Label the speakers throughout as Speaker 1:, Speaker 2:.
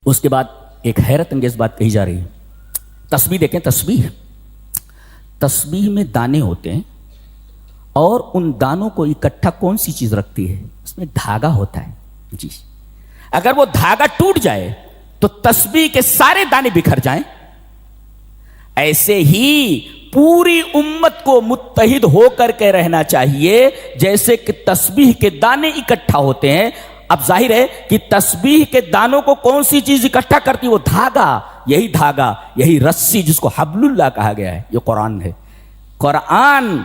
Speaker 1: اس کے بعد ایک حیرت انگیز بات کہی جا رہی ہے. تسبیح دیکھیں، تسبیح میں دانے ہوتے ہیں اور ان دانوں کو اکٹھا کون سی چیز رکھتی ہے؟ اس میں دھاگا ہوتا ہے. جی، اگر وہ دھاگا ٹوٹ جائے تو تسبیح کے سارے دانے بکھر جائیں. ایسے ہی پوری امت کو متحد ہو کر کے رہنا چاہیے جیسے کہ تسبیح کے دانے اکٹھا ہوتے ہیں. اب ظاہر ہے کہ تسبیح کے دانوں کو کون سی چیز اکٹھا کرتی؟ وہ دھاگا. یہی دھاگا، یہی رسی جس کو حبل اللہ کہا گیا ہے، یہ قرآن ہے. قرآن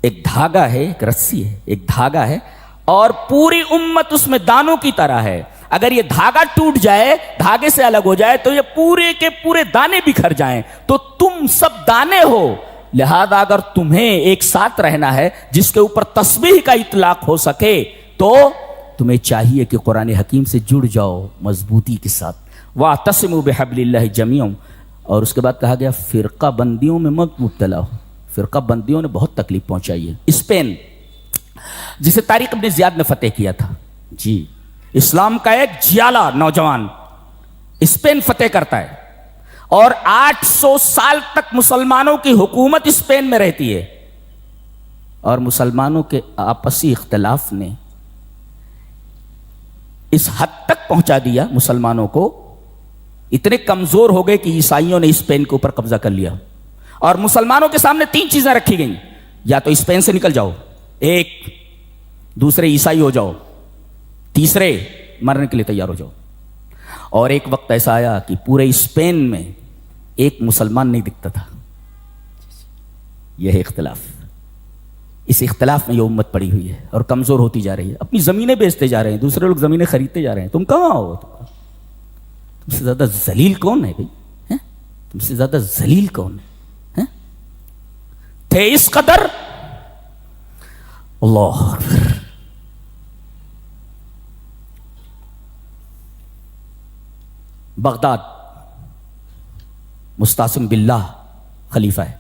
Speaker 1: ایک دھاگا ہے، ایک رسی ہے، ایک دھاگا ہے، اور پوری امت اس میں دانوں کی طرح ہے. اگر یہ دھاگا ٹوٹ جائے، دھاگے سے الگ ہو جائے تو یہ پورے کے پورے دانے بکھر جائیں. تو تم سب دانے ہو، لہذا اگر تمہیں ایک ساتھ رہنا ہے جس کے اوپر تسبیح کا اطلاق ہو سکے تو تمہیں چاہیے کہ قرآن حکیم سے جڑ جاؤ مضبوطی کے ساتھ. وَاعْتَصِمُوا بِحَبْلِ اللَّهِ جَمِيعًا. اور اس کے بعد کہا گیا فرقہ بندیوں میں مت مبتلا ہو. فرقہ بندیوں نے بہت تکلیف پہنچائی ہے. اسپین جسے طارق ابن زیاد نے فتح کیا تھا، جی، اسلام کا ایک جیالہ نوجوان اسپین فتح کرتا ہے اور 800 سال تک مسلمانوں کی حکومت اسپین میں رہتی ہے. اور مسلمانوں کے آپسی اختلاف نے اس حد تک پہنچا دیا مسلمانوں کو، اتنے کمزور ہو گئے کہ عیسائیوں نے اسپین کے اوپر قبضہ کر لیا. اور مسلمانوں کے سامنے 3 چیزیں رکھی گئیں: یا تو اسپین سے نکل جاؤ، ایک، دوسرے عیسائی ہو جاؤ، تیسرے مرنے کے لیے تیار ہو جاؤ. اور ایک وقت ایسا آیا کہ پورے اسپین میں ایک مسلمان نہیں دکھتا تھا. یہ ہے اختلاف. اس اختلاف میں یہ امت پڑی ہوئی ہے اور کمزور ہوتی جا رہی ہے. اپنی زمینیں بیچتے جا رہے ہیں، دوسرے لوگ زمینیں خریدتے جا رہے ہیں. تم کہاں ہو؟ تم سے زیادہ ذلیل کون ہے بھائی؟ تم سے زیادہ ذلیل کون ہے؟ تھے اس قدر اللہ اکبر. بغداد مستعصم باللہ خلیفہ ہے.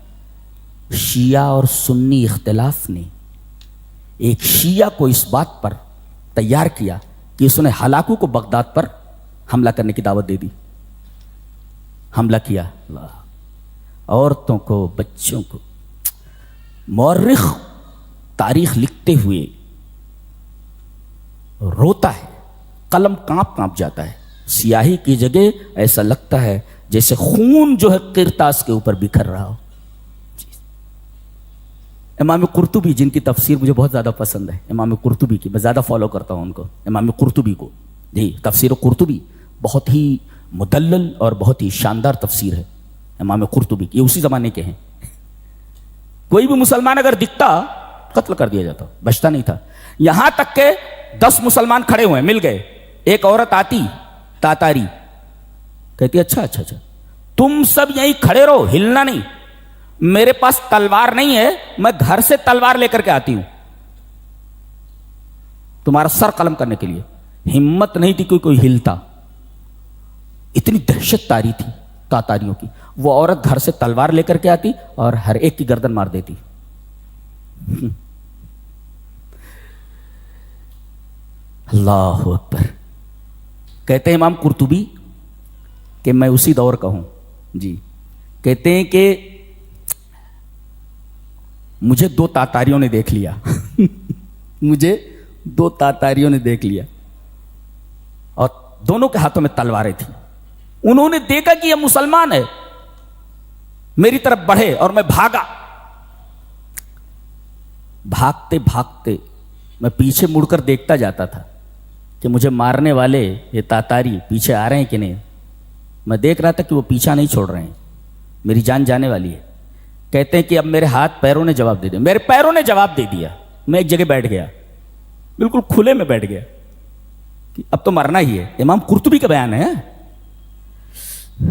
Speaker 1: شیعہ اور سنی اختلاف نے ایک شیعہ کو اس بات پر تیار کیا کہ اس نے ہلاکو کو بغداد پر حملہ کرنے کی دعوت دے دی. حملہ کیا. عورتوں کو، بچوں کو. مورخ تاریخ لکھتے ہوئے روتا ہے، قلم کانپ جاتا ہے. سیاہی کی جگہ ایسا لگتا ہے جیسے خون جو ہے قرطاس کے اوپر بکھر رہا ہو. امام قرطبی، جن کی تفسیر مجھے بہت زیادہ پسند ہے، امام قرطبی کی میں زیادہ فالو کرتا ہوں ان کو، امام قرطبی کو. جی، تفسیر قرطبی بہت ہی مدلل اور بہت ہی شاندار تفسیر ہے امام قرطبی کی. یہ اسی زمانے کے ہیں. کوئی بھی مسلمان اگر دکھتا قتل کر دیا جاتا، بچتا نہیں تھا. یہاں تک کہ 10 مسلمان کھڑے ہوئے، مل گئے، ایک عورت آتی تاتاری، کہتی اچھا تم سب یہیں کھڑے رہو، ہلنا نہیں. میرے پاس تلوار نہیں ہے، میں گھر سے تلوار لے کر کے آتی ہوں تمہارا سر قلم کرنے کے لیے. ہمت نہیں تھی کوئی ہلتا. اتنی دہشت تاری تھی تاتاریوں کی. وہ عورت گھر سے تلوار لے کر کے آتی اور ہر ایک کی گردن مار دیتی. اللہ اکبر. کہتے ہیں امام قرطبی کہ میں اسی دور کا ہوں. جی، کہتے ہیں کہ مجھے 2 تاتاریوں نے دیکھ لیا. مجھے 2 تاتاریوں نے دیکھ لیا اور دونوں کے ہاتھوں میں تلواریں تھیں. انہوں نے دیکھا کہ یہ مسلمان ہے، میری طرف بڑھے اور میں بھاگا. بھاگتے بھاگتے میں پیچھے مڑ کر دیکھتا جاتا تھا کہ مجھے مارنے والے یہ تاتاری پیچھے آ رہے ہیں کہ نہیں. میں دیکھ رہا تھا کہ وہ پیچھا نہیں چھوڑ رہے ہیں، میری جان جانے والی ہے. کہتے ہیں کہ اب میرے ہاتھ پیروں نے جواب دے دیا، میرے پیروں نے جواب دے دیا. میں ایک جگہ بیٹھ گیا، بالکل کھلے میں بیٹھ گیا کہ اب تو مرنا ہی ہے. امام قرطبی کا بیان ہے.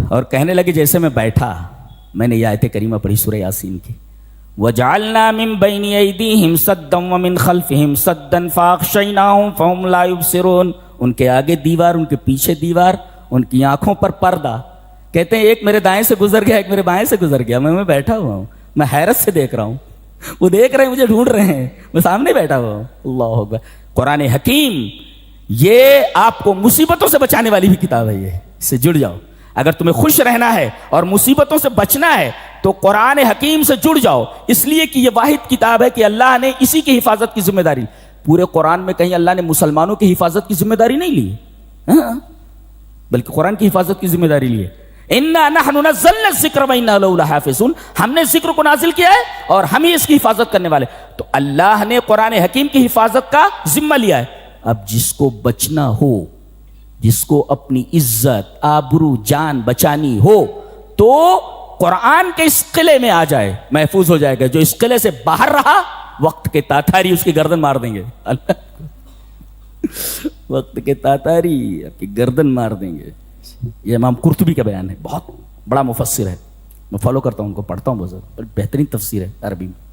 Speaker 1: اور کہنے لگے جیسے میں بیٹھا میں نے یہ آیت کریمہ پڑھی سورہ یاسین کی، وَجَعَلْنَا مِن بَيْنِ أَيْدِيهِمْ سَدًّا وَمِنْ خَلْفِهِمْ سَدًّا فَأَغْشَيْنَاهُمْ فَهُمْ لَا يُبْصِرُونَ. ان کے آگے دیوار، ان کے پیچھے دیوار، ان کی آنکھوں پر پردہ. کہتے ہیں ایک میرے دائیں سے گزر گیا، ایک میرے بائیں سے گزر گیا. میں بیٹھا ہوا ہوں، میں حیرت سے دیکھ رہا ہوں. وہ دیکھ رہے ہیں، مجھے ڈھونڈ رہے ہیں، میں سامنے بیٹھا ہوا ہوں. اللہ اکبر. قرآن حکیم یہ آپ کو مصیبتوں سے بچانے والی بھی کتاب ہے، یہ اس سے جڑ جاؤ۔ اگر تمہیں خوش رہنا ہے اور مصیبتوں سے بچنا ہے تو قرآن حکیم سے جڑ جاؤ، اس لیے کہ یہ واحد کتاب ہے کہ اللہ نے اسی کی حفاظت کی ذمہ داری، پورے قرآن میں کہیں اللہ نے مسلمانوں کی حفاظت کی ذمہ داری نہیں لی، بلکہ قرآن کی حفاظت کی ذمہ داری لی ہے۔ اِنَّا نَحْنُ نَزَّلْنَا الذِّكْرَ وَإِنَّا لَهُ لَحَافِظُونَ، ہم نے ذکر کو نازل کیا ہے اور ہم ہی اس کی حفاظت کرنے والے۔ تو اللہ نے قرآن حکیم کی حفاظت کا ذمہ لیا ہے۔ اب جس کو بچنا ہو، جس کو اپنی عزت آبرو جان بچانی ہو تو قرآن کے اس قلعے میں آ جائے، محفوظ ہو جائے گا۔ جو اس قلعے سے باہر رہا وقت کے تاتاری اس کی گردن مار دیں گے، وقت کے تاتاری آپ کی گردن مار دیں گے۔ یہ امام قرطبی کا بیان ہے، بہت بڑا مفسر ہے، میں فالو کرتا ہوں ان کو، پڑھتا ہوں بہت زیادہ، بہترین تفسیر ہے عربی میں۔